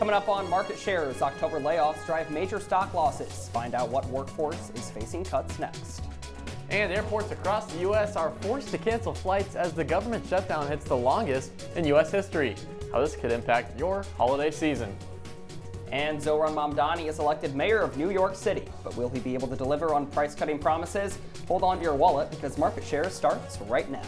Coming up on Market Shares, October layoffs drive major stock losses. Find out what workforce is facing cuts next. And airports across the U.S. are forced to cancel flights as the government shutdown hits the longest in U.S. history. How this could impact your holiday season. And Zohran Mamdani is elected mayor of New York City. But will he be able to deliver on price-cutting promises? Hold on to your wallet because Market Shares starts right now.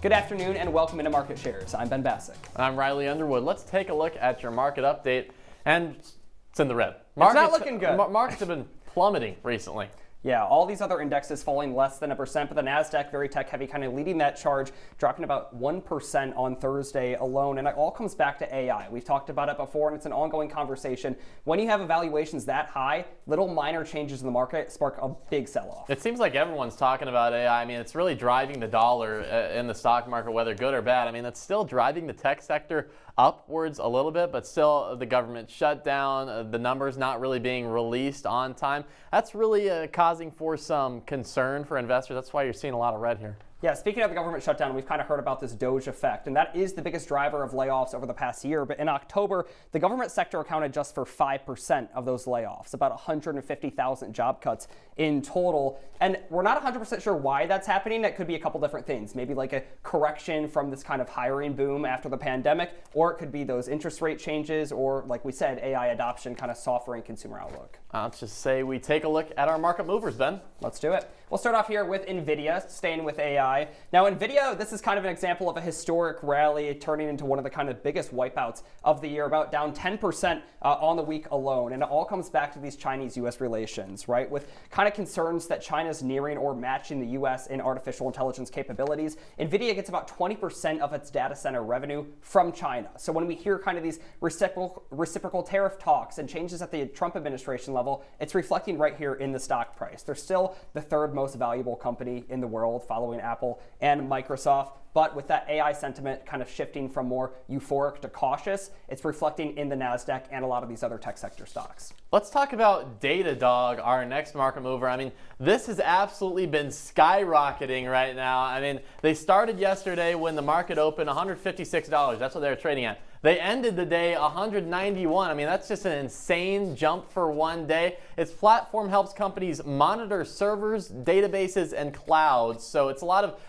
Good afternoon and welcome into Market Shares. I'm Ben Bascuk. I'm Riley Underwood. Let's take a look at your market update, and it's in the red. It's not looking good. Markets have been plummeting recently. Yeah, all these other indexes falling less than 1%, but the NASDAQ, very tech heavy, kind of leading that charge, dropping about 1% on Thursday alone. And it all comes back to AI. We've talked about it before, and it's an ongoing conversation. When you have evaluations that high, little minor changes in the market spark a big sell-off. It seems like everyone's talking about AI. I mean, it's really driving the dollar in the stock market, whether good or bad. I mean, it's still driving the tech sector upwards a little bit, but still the government shutdown, the numbers not really being released on time. That's really causing for some concern for investors. That's why you're seeing a lot of red here. Yeah, speaking of the government shutdown, we've kind of heard about this Doge effect, and that is the biggest driver of layoffs over the past year. But in October, the government sector accounted just for 5% of those layoffs, about 150,000 job cuts in total. And we're not 100% sure why that's happening. It could be a couple different things, maybe like a correction from this kind of hiring boom after the pandemic, or it could be those interest rate changes, or like we said, AI adoption kind of softening consumer outlook. Let's just say we take a look at our market movers, Ben. Let's do it. We'll start off here with NVIDIA, staying with AI. Now, NVIDIA, this is kind of an example of a historic rally turning into one of the kind of biggest wipeouts of the year, about down 10% on the week alone. And it all comes back to these Chinese-U.S. relations, right? With kind of concerns that China's nearing or matching the U.S. in artificial intelligence capabilities. NVIDIA gets about 20% of its data center revenue from China. So when we hear kind of these reciprocal tariff talks and changes at the Trump administration level, it's reflecting right here in the stock price. They're still the third most valuable company in the world, following Apple and Microsoft. But with that AI sentiment kind of shifting from more euphoric to cautious, it's reflecting in the NASDAQ and a lot of these other tech sector stocks. Let's talk about Datadog, our next market mover. I mean, this has absolutely been skyrocketing right now. I mean, they started yesterday when the market opened $156. That's what they were trading at. They ended the day $191. I mean, that's just an insane jump for one day. Its platform helps companies monitor servers, databases, and clouds. So it's a lot of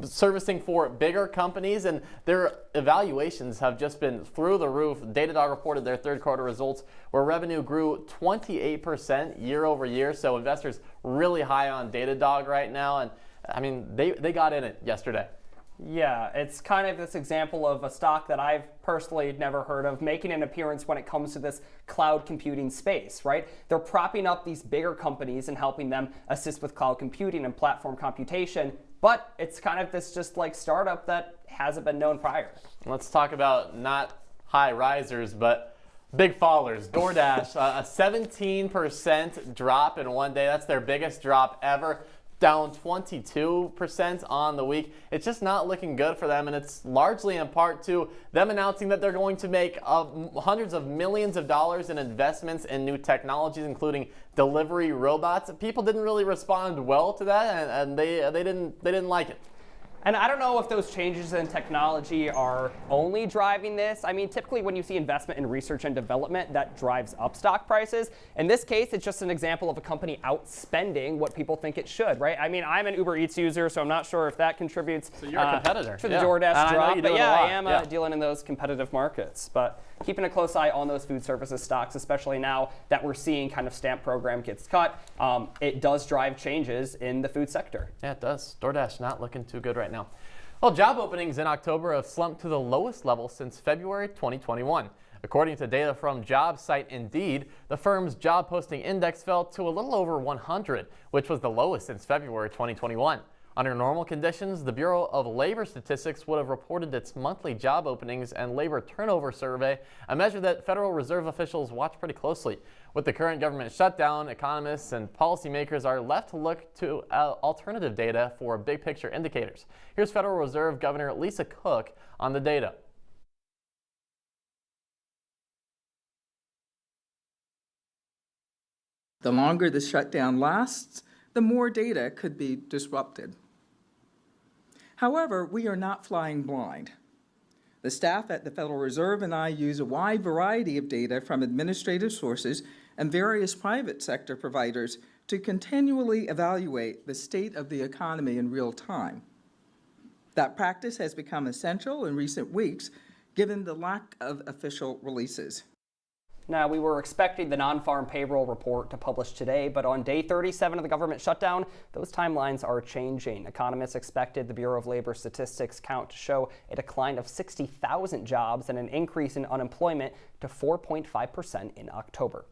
servicing for bigger companies, and their evaluations have just been through the roof. Datadog reported their third quarter results where revenue grew 28% year over year. So investors really high on Datadog right now. And I mean, they got in it yesterday. Yeah, it's kind of this example of a stock that I've personally never heard of making an appearance when it comes to this cloud computing space, right? They're propping up these bigger companies and helping them assist with cloud computing and platform computation, but it's kind of this just like startup that hasn't been known prior. Let's talk about not high risers, but big fallers. DoorDash, a 17% drop in one day. That's their biggest drop ever. Down 22% on the week. It's just not looking good for them, and it's largely in part to them announcing that they're going to make hundreds of millions of dollars in investments in new technologies, including delivery robots. People didn't really respond well to that, and they didn't like it. And I don't know if those changes in technology are only driving this. I mean, typically when you see investment in research and development, that drives up stock prices. In this case, it's just an example of a company outspending what people think it should, right? I mean, I'm an Uber Eats user, so I'm not sure if that contributes so you're a competitor. To the DoorDash drop. But yeah, I am yeah. Dealing in those competitive markets. But keeping a close eye on those food services stocks, especially now that we're seeing kind of STAMP program gets cut, it does drive changes in the food sector. Yeah, it does. DoorDash not looking too good right now. Well, job openings in October have slumped to the lowest level since February 2021. According to data from job site Indeed, the firm's job posting index fell to a little over 100, which was the lowest since February 2021. Under normal conditions, the Bureau of Labor Statistics would have reported its monthly job openings and labor turnover survey, a measure that Federal Reserve officials watch pretty closely. With the current government shutdown, economists and policymakers are left to look to alternative data for big picture indicators. Here's Federal Reserve Governor Lisa Cook on the data. The longer the shutdown lasts, the more data could be disrupted. However, we are not flying blind. The staff at the Federal Reserve and I use a wide variety of data from administrative sources and various private sector providers to continually evaluate the state of the economy in real time. That practice has become essential in recent weeks, given the lack of official releases. Now, we were expecting the non-farm payroll report to publish today, but on day 37 of the government shutdown, those timelines are changing. Economists expected the Bureau of Labor Statistics count to show a decline of 60,000 jobs and an increase in unemployment to 4.5% in October.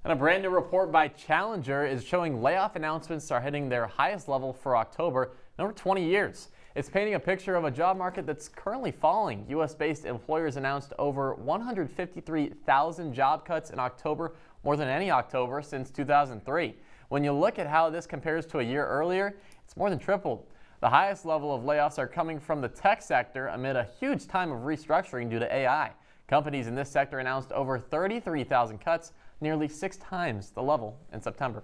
And a brand new report by Challenger is showing layoff announcements are hitting their highest level for October in over 20 years. It's painting a picture of a job market that's currently falling. U.S.-based employers announced over 153,000 job cuts in October, more than any October since 2003. When you look at how this compares to a year earlier, it's more than tripled. The highest level of layoffs are coming from the tech sector amid a huge time of restructuring due to AI. Companies in this sector announced over 33,000 cuts, nearly 6 times the level in September.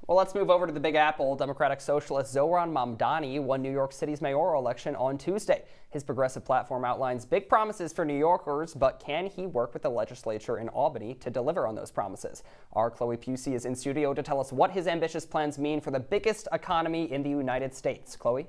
Well, let's move over to the Big Apple. Democratic socialist Zohran Mamdani won New York City's mayoral election on Tuesday. His progressive platform outlines big promises for New Yorkers, but can he work with the legislature in Albany to deliver on those promises? Our Chloe Pusey is in studio to tell us what his ambitious plans mean for the biggest economy in the United States. Chloe?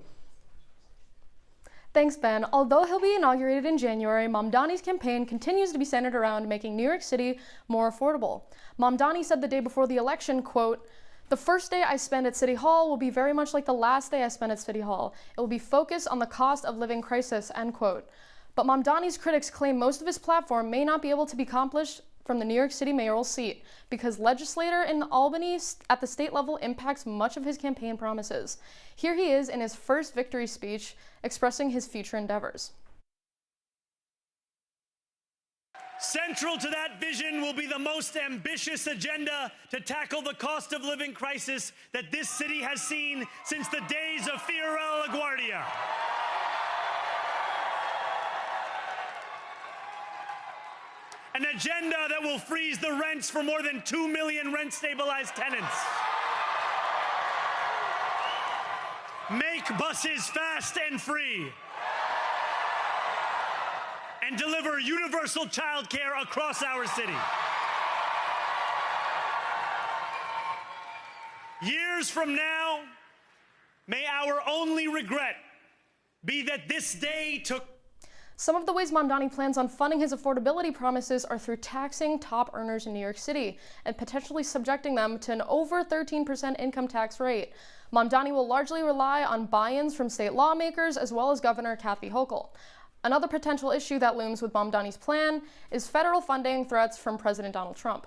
Thanks, Ben. Although he'll be inaugurated in January, Mamdani's campaign continues to be centered around making New York City more affordable. Mamdani said the day before the election, quote, "The first day I spend at City Hall will be very much like the last day I spent at City Hall. It will be focused on the cost of living crisis," end quote. But Mamdani's critics claim most of his platform may not be able to be accomplished from the New York City mayoral seat because legislator in Albany at the state level impacts much of his campaign promises. Here he is in his first victory speech expressing his future endeavors. Central to that vision will be the most ambitious agenda to tackle the cost of living crisis that this city has seen since the days of Fiorella LaGuardia. An agenda that will freeze the rents for more than 2 million rent-stabilized tenants. Make buses fast and free. And deliver universal child care across our city. Years from now, may our only regret be that this day took. Some of the ways Mamdani plans on funding his affordability promises are through taxing top earners in New York City and potentially subjecting them to an over 13% income tax rate. Mamdani will largely rely on buy-ins from state lawmakers as well as Governor Kathy Hochul. Another potential issue that looms with Mamdani's plan is federal funding threats from President Donald Trump.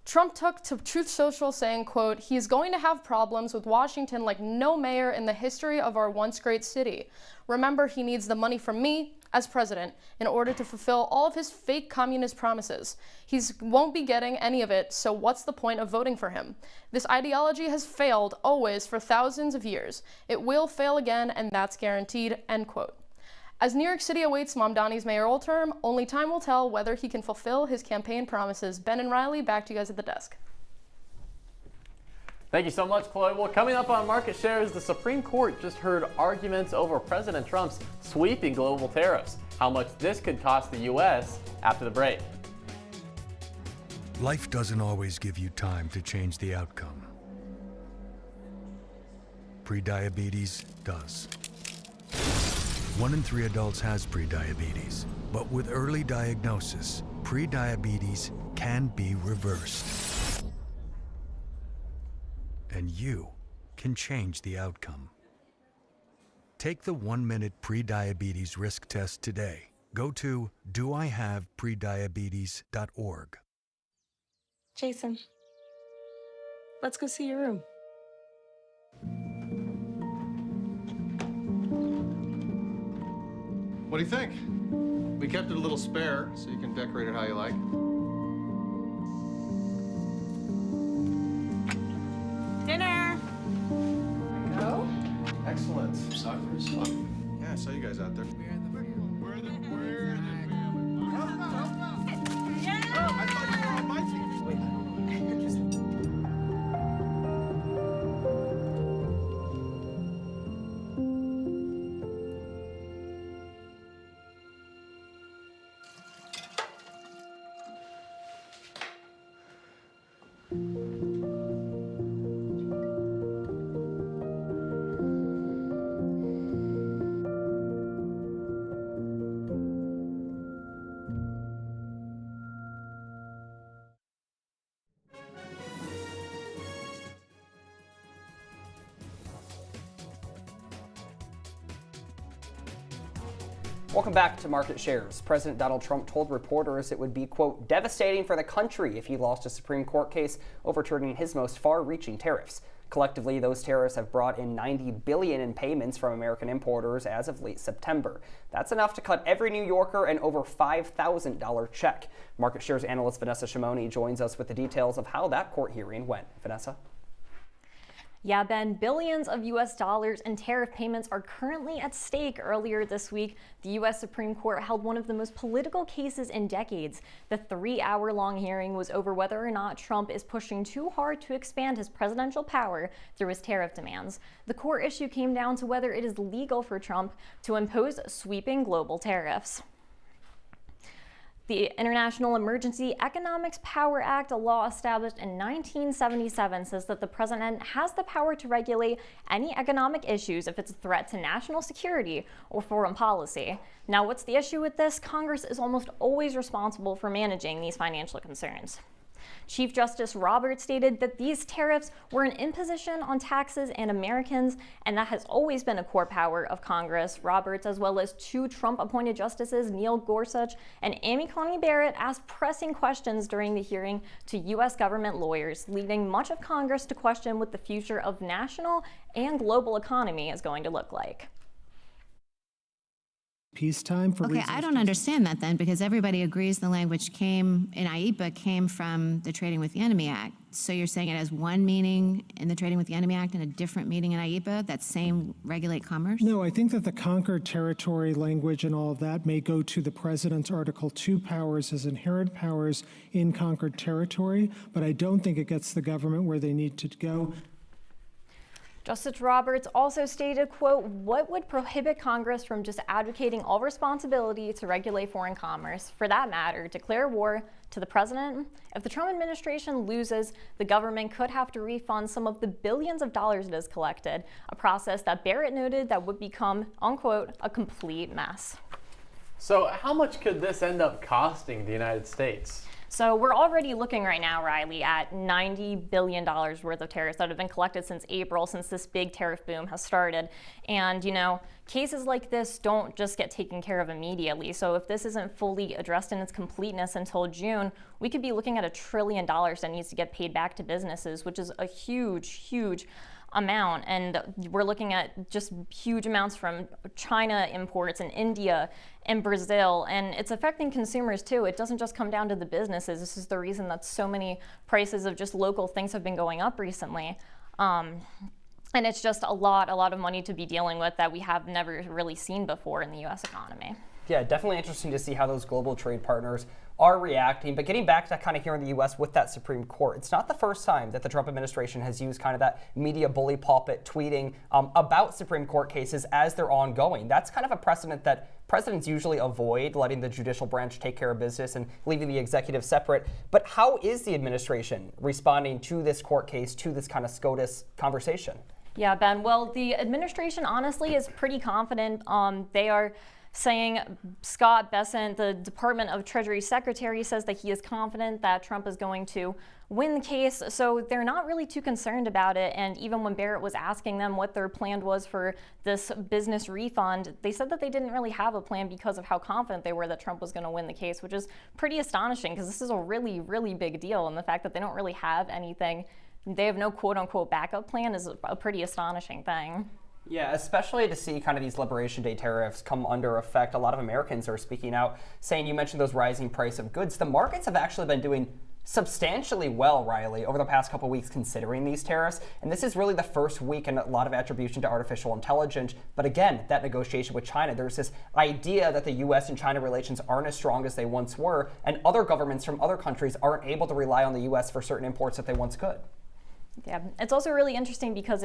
Trump took to Truth Social saying, quote, "He is going to have problems with Washington like no mayor in the history of our once great city. Remember, he needs the money from me as president in order to fulfill all of his fake communist promises. He won't be getting any of it, so what's the point of voting for him? This ideology has failed always for thousands of years. It will fail again, and that's guaranteed," end quote. As New York City awaits Mamdani's mayoral term, only time will tell whether he can fulfill his campaign promises. Ben and Riley, back to you guys at the desk. Thank you so much, Chloe. Well, coming up on Market Shares, the Supreme Court just heard arguments over President Trump's sweeping global tariffs. How much this could cost the U.S. after the break. Life doesn't always give you time to change the outcome. Prediabetes does. 1 in 3 adults has prediabetes, but with early diagnosis, prediabetes can be reversed. And you can change the outcome. Take the 1-minute prediabetes risk test today. Go to doihaveprediabetes.org. Jason, let's go see your room. What do you think? We kept it a little spare, so you can decorate it how you like. Dinner! Go? Excellent. Suckers. Yeah, I saw you guys out there. We're the family. Yeah! Oh, I thought you were on my team. Welcome back to Market Shares. President Donald Trump told reporters it would be, quote, devastating for the country if he lost a Supreme Court case overturning his most far-reaching tariffs. Collectively, those tariffs have brought in $90 billion in payments from American importers as of late September. That's enough to cut every New Yorker an over $5,000 check. Market Shares analyst Vanessa Shimoni joins us with the details of how that court hearing went. Vanessa? Yeah, Ben, billions of U.S. dollars in tariff payments are currently at stake. Earlier this week, the U.S. Supreme Court held one of the most political cases in decades. The 3-hour-long hearing was over whether or not Trump is pushing too hard to expand his presidential power through his tariff demands. The core issue came down to whether it is legal for Trump to impose sweeping global tariffs. The International Emergency Economics Power Act, a law established in 1977, says that the president has the power to regulate any economic issues if it's a threat to national security or foreign policy. Now, what's the issue with this? Congress is almost always responsible for managing these financial concerns. Chief Justice Roberts stated that these tariffs were an imposition on taxes and Americans, and that has always been a core power of Congress. Roberts, as well as 2 Trump-appointed justices, Neil Gorsuch and Amy Coney Barrett, asked pressing questions during the hearing to U.S. government lawyers, leading much of Congress to question what the future of national and global economy is going to look like. Peacetime for Okay, I don't understand that then, because everybody agrees the language came in IEPA came from the Trading with the Enemy Act. So you're saying it has one meaning in the Trading with the Enemy Act and a different meaning in IEPA, that same regulate commerce? No, I think that the conquered territory language and all of that may go to the president's Article 2 powers as inherent powers in conquered territory, but I don't think it gets the government where they need to go. Justice Roberts also stated, quote, what would prohibit Congress from just advocating all responsibility to regulate foreign commerce? For that matter, declare war to the president? If the Trump administration loses, the government could have to refund some of the billions of dollars it has collected, a process that Barrett noted that would become, unquote, a complete mess. So how much could this end up costing the United States? So we're already looking right now, Riley, at $90 billion worth of tariffs that have been collected since April, since this big tariff boom has started. And, you know, cases like this don't just get taken care of immediately. So if this isn't fully addressed in its completeness until June, we could be looking at $1 trillion that needs to get paid back to businesses, which is a huge, huge amount. And we're looking at just huge amounts from China imports and India and Brazil, and it's affecting consumers too. It doesn't just come down to the businesses. This is the reason that so many prices of just local things have been going up recently. And it's just a lot of money to be dealing with that we have never really seen before in the U.S. economy. Yeah, definitely interesting to see how those global trade partners are reacting. But getting back to kind of here in the U.S. with that Supreme Court, it's not the first time that the Trump administration has used kind of that media bully pulpit tweeting about Supreme Court cases as they're ongoing. That's kind of a precedent that presidents usually avoid, letting the judicial branch take care of business and leaving the executive separate. But how is the administration responding to this court case, to this kind of SCOTUS conversation? Yeah, Ben, well, the administration honestly is pretty confident. They are saying Scott Bessent, the Department of Treasury Secretary, says that he is confident that Trump is going to win the case. So they're not really too concerned about it. And even when Barrett was asking them what their plan was for this business refund, they said that they didn't really have a plan because of how confident they were that Trump was going to win the case, which is pretty astonishing because this is a really, really big deal. And the fact that they don't really have anything, they have no quote unquote backup plan, is a pretty astonishing thing. Yeah, especially to see kind of these Liberation Day tariffs come under effect. A lot of Americans are speaking out, saying, you mentioned those rising price of goods. The markets have actually been doing substantially well, Riley, over the past couple of weeks considering these tariffs. And this is really the first week and a lot of attribution to artificial intelligence. But again, that negotiation with China, there's this idea that the U.S. and China relations aren't as strong as they once were, and other governments from other countries aren't able to rely on the U.S. for certain imports that they once could. Yeah, it's also really interesting because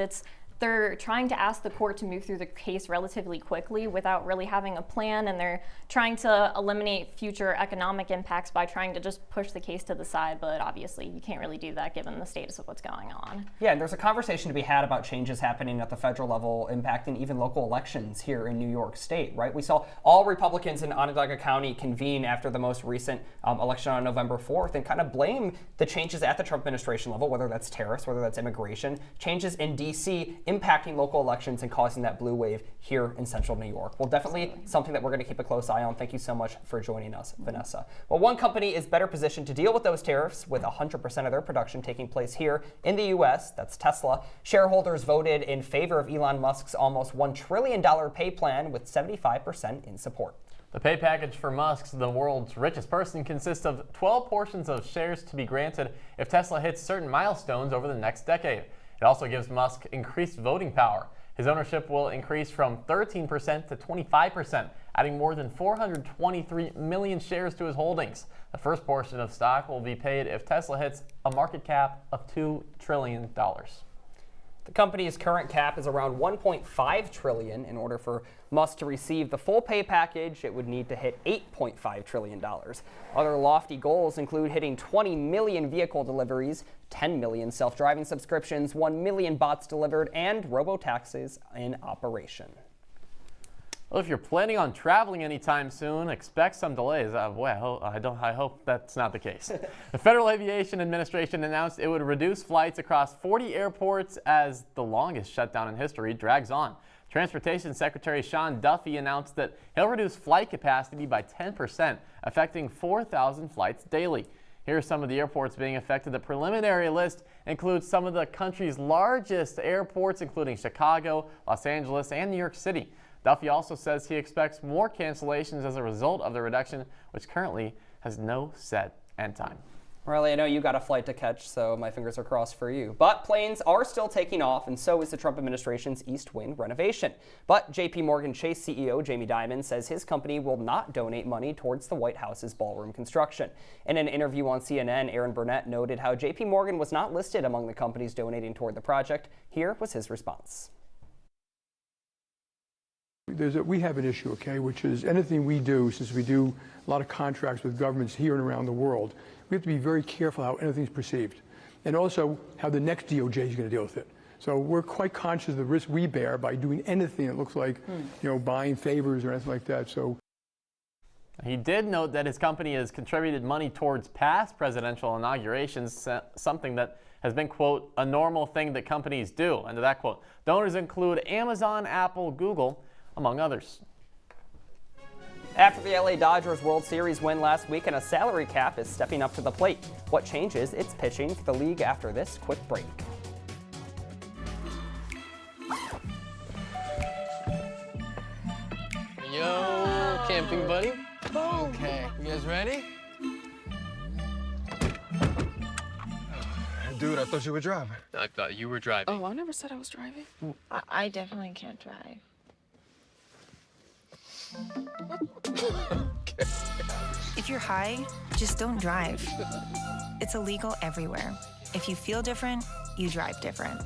they're trying to ask the court to move through the case relatively quickly without really having a plan, and they're trying to eliminate future economic impacts by trying to just push the case to the side, but obviously you can't really do that given the status of what's going on. Yeah, and there's a conversation to be had about changes happening at the federal level impacting even local elections here in New York State, right? We saw all Republicans in Onondaga County convene after the most recent election on November 4th and kind of blame the changes at the Trump administration level, whether that's tariffs, whether that's immigration, changes in D.C., impacting local elections and causing that blue wave here in central New York. Well, definitely something that we're going to keep a close eye on. Thank you so much for joining us, Vanessa. Well, one company is better positioned to deal with those tariffs with 100% of their production taking place here in the U.S. That's Tesla. Shareholders voted in favor of Elon Musk's almost $1 trillion pay plan with 75% in support. The pay package for Musk, the world's richest person, consists of 12 portions of shares to be granted if Tesla hits certain milestones over the next decade. It also gives Musk increased voting power. His ownership will increase from 13% to 25%, adding more than 423 million shares to his holdings. The first portion of stock will be paid if Tesla hits a market cap of $2 trillion. The company's current cap is around $1.5 trillion. In order for Musk to receive the full pay package, it would need to hit $8.5 trillion. Other lofty goals include hitting 20 million vehicle deliveries, 10 million self-driving subscriptions, 1 million bots delivered, and robo-taxis in operation. Well, if you're planning on traveling anytime soon, expect some delays. Well, I hope that's not the case. The Federal Aviation Administration announced it would reduce flights across 40 airports as the longest shutdown in history drags on. Transportation Secretary Sean Duffy announced that he'll reduce flight capacity by 10%, affecting 4,000 flights daily. Here are some of the airports being affected. The preliminary list includes some of the country's largest airports, including Chicago, Los Angeles, and New York City. Duffy also says he expects more cancellations as a result of the reduction, which currently has no set end time. Riley, I know you got a flight to catch, so my fingers are crossed for you. But planes are still taking off, and so is the Trump administration's East Wing renovation. But JP Morgan Chase CEO Jamie Dimon says his company will not donate money towards the White House's ballroom construction. In an interview on CNN, Aaron Burnett noted how JP Morgan was not listed among the companies donating toward the project. Here was his response. We have an issue, okay, which is anything we do, since we do a lot of contracts with governments here and around the world, we have to be very careful how anything's perceived, and also how the next DOJ is going to deal with it. So we're quite conscious of the risk we bear by doing anything that looks like, buying favors or anything like that. So he did note that his company has contributed money towards past presidential inaugurations, something that has been, quote, a normal thing that companies do. End of that quote. Donors include Amazon, Apple, Google, among others. After the LA Dodgers World Series win last week, and a salary cap is stepping up to the plate. What changes? It's pitching for the league after this quick break. Yo, camping buddy. Okay, you guys ready? Dude, I thought you were driving. I thought you were driving. Oh, I never said I was driving. I definitely can't drive. Okay. If you're high, just don't drive. It's illegal everywhere. If you feel different, you drive different.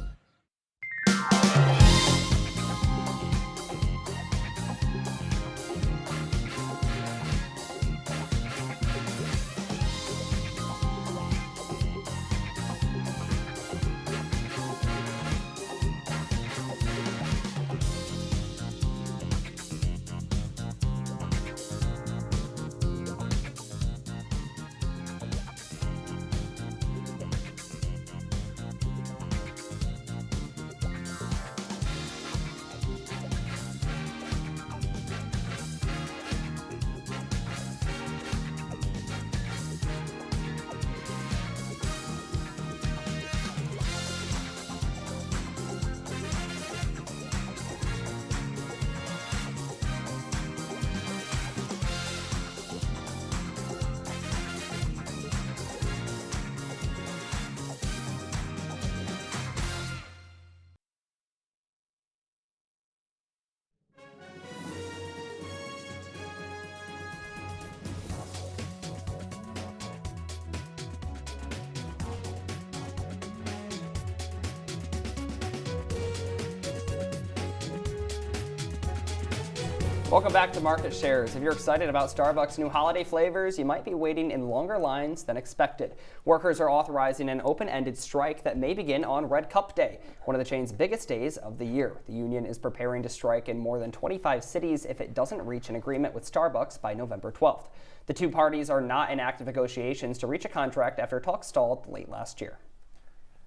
Welcome back to Market Shares. If you're excited about Starbucks' new holiday flavors, you might be waiting in longer lines than expected. Workers are authorizing an open-ended strike that may begin on Red Cup Day, one of the chain's biggest days of the year. The union is preparing to strike in more than 25 cities if it doesn't reach an agreement with Starbucks by November 12th. The two parties are not in active negotiations to reach a contract after talks stalled late last year.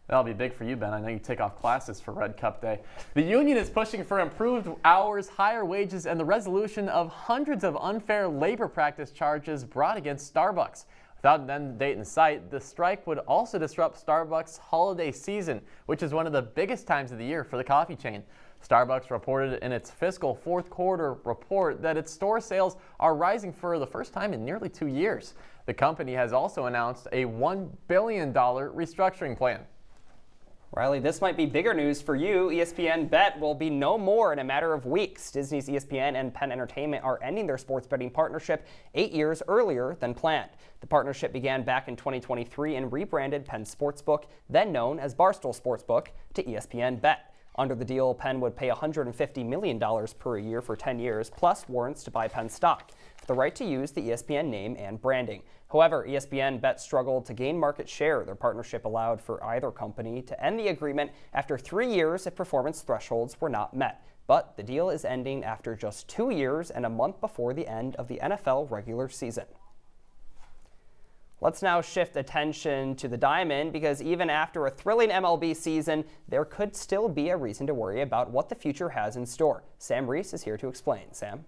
That'll be big for you, Ben. I know you take off classes for Red Cup Day. The union is pushing for improved hours, higher wages, and the resolution of hundreds of unfair labor practice charges brought against Starbucks. Without an end date in sight, the strike would also disrupt Starbucks' holiday season, which is one of the biggest times of the year for the coffee chain. Starbucks reported in its fiscal fourth quarter report that its store sales are rising for the first time in nearly 2 years. The company has also announced a $1 billion restructuring plan. Riley, this might be bigger news for you. ESPN Bet will be no more in a matter of weeks. Disney's ESPN and Penn Entertainment are ending their sports betting partnership 8 years earlier than planned. The partnership began back in 2023 and rebranded Penn Sportsbook, then known as Barstool Sportsbook, to ESPN Bet. Under the deal, Penn would pay $150 million per year for 10 years, plus warrants to buy Penn stock, for the right to use the ESPN name and branding. However, ESPN Bet struggled to gain market share. Their partnership allowed for either company to end the agreement after 3 years if performance thresholds were not met. But the deal is ending after just 2 years and a month before the end of the NFL regular season. Let's now shift attention to the Diamond, because even after a thrilling MLB season, there could still be a reason to worry about what the future has in store. Sam Reese is here to explain. Sam?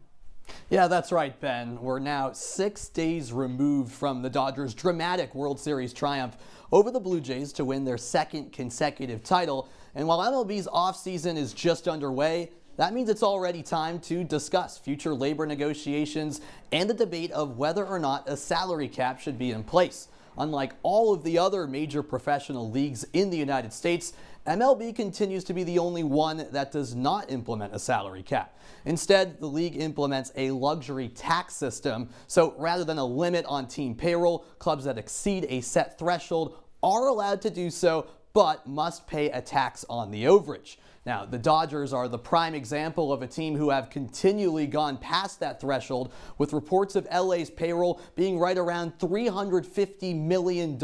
Yeah, that's right, Ben. We're now 6 days removed from the Dodgers' dramatic World Series triumph over the Blue Jays to win their second consecutive title. And while MLB's offseason is just underway, that means it's already time to discuss future labor negotiations and the debate of whether or not a salary cap should be in place. Unlike all of the other major professional leagues in the United States, MLB continues to be the only one that does not implement a salary cap. Instead, the league implements a luxury tax system. So rather than a limit on team payroll, clubs that exceed a set threshold are allowed to do so, but must pay a tax on the overage. Now, the Dodgers are the prime example of a team who have continually gone past that threshold, with reports of LA's payroll being right around $350 million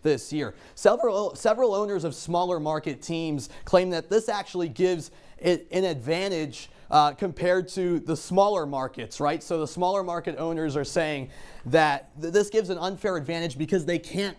this year. Several owners of smaller market teams claim that this actually gives it an advantage compared to the smaller markets, right? So the smaller market owners are saying that this gives an unfair advantage because they can't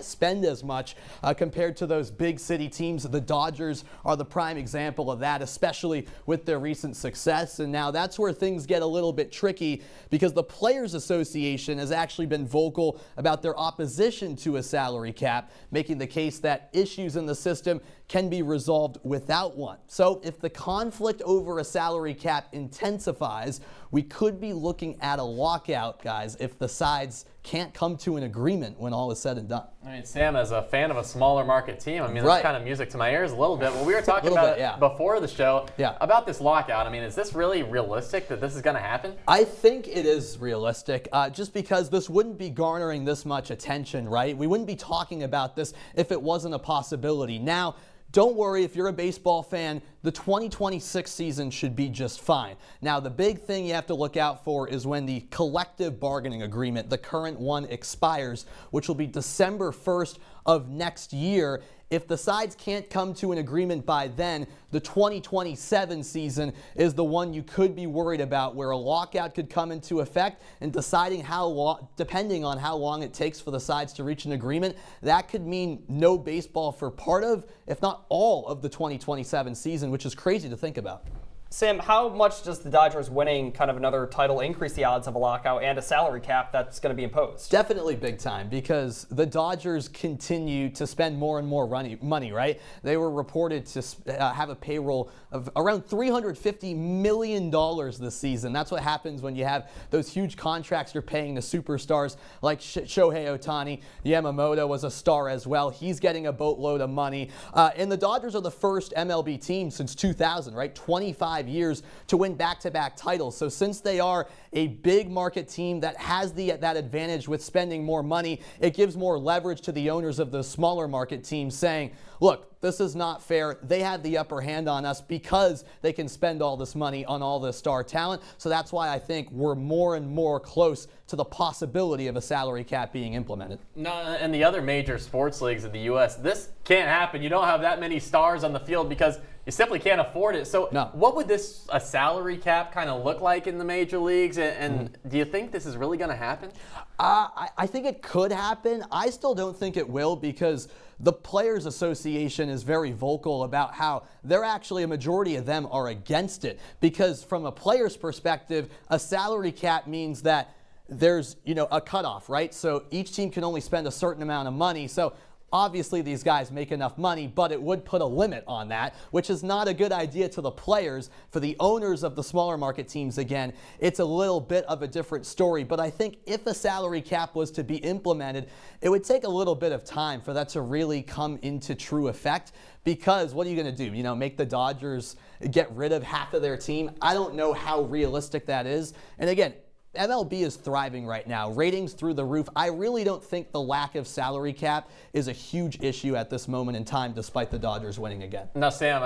spend as much compared to those big city teams. The Dodgers are the prime example of that, especially with their recent success. And now that's where things get a little bit tricky, because the Players Association has actually been vocal about their opposition to a salary cap, making the case that issues in the system can be resolved without one. So if the conflict over a salary cap intensifies, we could be looking at a lockout, guys, if the sides can't come to an agreement when all is said and done. I mean, Sam, as a fan of a smaller market team, I mean, Right. that's kind of music to my ears a little bit. Well, we were talking about it before the show about this lockout. I mean, is this really realistic that this is going to happen? I think it is realistic, just because this wouldn't be garnering this much attention, right? We wouldn't be talking about this if it wasn't a possibility. Now, don't worry if you're a baseball fan, the 2026 season should be just fine. Now, the big thing you have to look out for is when the collective bargaining agreement, the current one, expires, which will be December 1st of next year. If the sides can't come to an agreement by then, the 2027 season is the one you could be worried about, where a lockout could come into effect, and deciding how long, depending on how long it takes for the sides to reach an agreement, that could mean no baseball for part of, if not all of the 2027 season, which is crazy to think about. Sam, how much does the Dodgers winning kind of another title increase the odds of a lockout and a salary cap that's going to be imposed? Definitely big time, because the Dodgers continue to spend more and more money, right? They were reported to have a payroll of around $350 million this season. That's what happens when you have those huge contracts you're paying to superstars like Shohei Ohtani. Yamamoto was a star as well. He's getting a boatload of money. And the Dodgers are the first MLB team since 2000, right? 25 years to win back-to-back titles. So since they are a big market team that has that advantage with spending more money, it gives more leverage to the owners of the smaller market teams, saying, look, this is not fair. They had the upper hand on us because they can spend all this money on all this star talent. So that's why I think we're more and more close to the possibility of a salary cap being implemented. No, and the other major sports leagues in the U.S., this can't happen. You don't have that many stars on the field because you simply can't afford it. So what would a salary cap kind of look like in the major leagues? And do you think this is really going to happen? I think it could happen. I still don't think it will because the Players Association is very vocal about how they're actually, a majority of them are against it, because from a player's perspective, a salary cap means that there's, a cutoff, right? So each team can only spend a certain amount of money. So obviously these guys make enough money, but it would put a limit on that, which is not a good idea to the players. For the owners of the smaller market teams, again, it's a little bit of a different story. But I think if a salary cap was to be implemented, it would take a little bit of time for that to really come into true effect. Because what are you going to do? Make the Dodgers get rid of half of their team? I don't know how realistic that is. And again, MLB is thriving right now. Ratings through the roof. I really don't think the lack of salary cap is a huge issue at this moment in time, despite the Dodgers winning again. Now, Sam,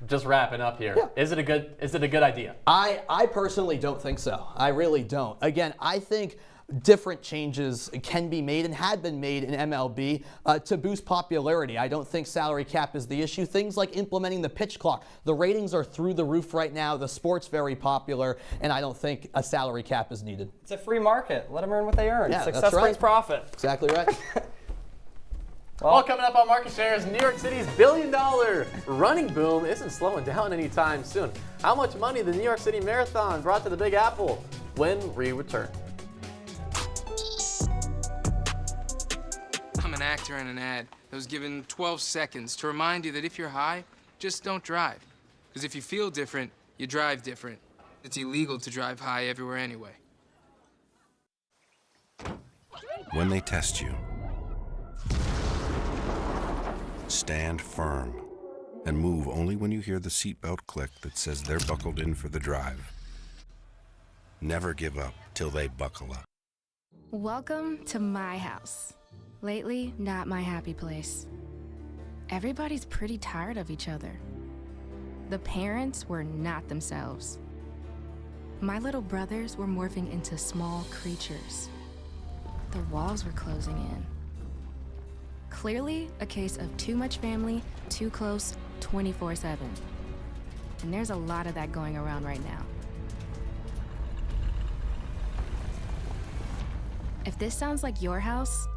just wrapping up here. Yeah. Is it a good idea? I personally don't think so. I really don't. Again, I think different changes can be made and had been made in MLB to boost popularity. I don't think salary cap is the issue. Things like implementing the pitch clock. The ratings are through the roof right now. The sport's very popular, and I don't think a salary cap is needed. It's a free market. Let them earn what they earn. Yeah, Success brings profit. Exactly right. Well, coming up on Market Shares, New York City's billion-dollar running boom isn't slowing down anytime soon. How much money the New York City Marathon brought to the Big Apple when we return. I'm an actor in an ad that was given 12 seconds to remind you that if you're high, just don't drive. Because if you feel different, you drive different. It's illegal to drive high everywhere anyway. When they test you, stand firm and move only when you hear the seatbelt click that says they're buckled in for the drive. Never give up till they buckle up. Welcome to my house. Lately, not my happy place. Everybody's pretty tired of each other. The parents were not themselves. My little brothers were morphing into small creatures. The walls were closing in. Clearly, a case of too much family, too close, 24/7. And there's a lot of that going around right now. If this sounds like your house,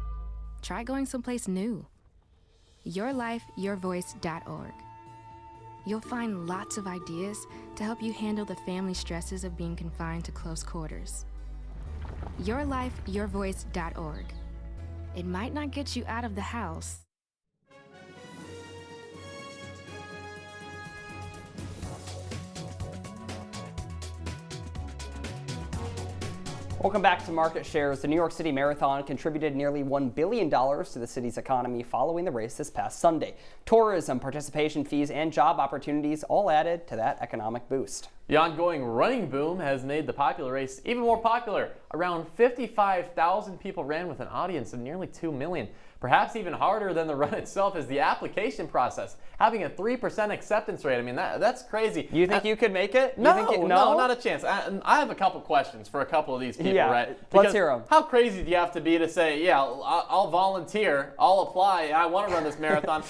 try going someplace new. YourLifeYourVoice.org. You'll find lots of ideas to help you handle the family stresses of being confined to close quarters. YourLifeYourVoice.org. It might not get you out of the house. Welcome back to Market Shares. The New York City Marathon contributed nearly $1 billion to the city's economy following the race this past Sunday. Tourism, participation fees, and job opportunities all added to that economic boost. The ongoing running boom has made the popular race even more popular. Around 55,000 people ran with an audience of nearly 2 million. Perhaps even harder than the run itself is the application process, having a 3% acceptance rate. I mean, that's crazy. You think you could make it? No, not a chance. I have a couple questions for a couple of these people, right? Because let's hear them. How crazy do you have to be to say, yeah, I'll volunteer, I'll apply, I want to run this marathon?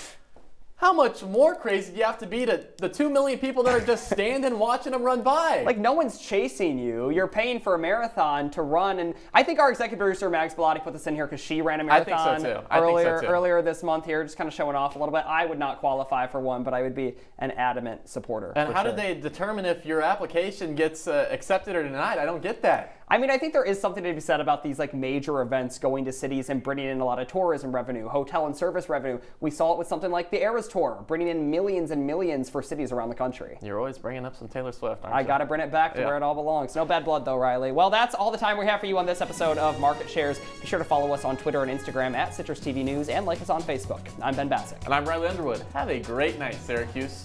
How much more crazy do you have to be to the 2 million people that are just standing watching them run by? Like, no one's chasing you. You're paying for a marathon to run. And I think our executive producer, Max Bellotti, put this in here because she ran a marathon earlier this month here, just kind of showing off a little bit. I would not qualify for one, but I would be an adamant supporter. And how do they determine if your application gets accepted or denied? I don't get that. I mean, I think there is something to be said about these like major events going to cities and bringing in a lot of tourism revenue, hotel and service revenue. We saw it with something like the Eras Tour, bringing in millions and millions for cities around the country. You're always bringing up some Taylor Swift, aren't you? I got to bring it back to where it all belongs. No bad blood though, Riley. Well, that's all the time we have for you on this episode of Market Shares. Be sure to follow us on Twitter and Instagram at CitrusTV News and like us on Facebook. I'm Ben Bascuk. And I'm Riley Underwood. Have a great night, Syracuse.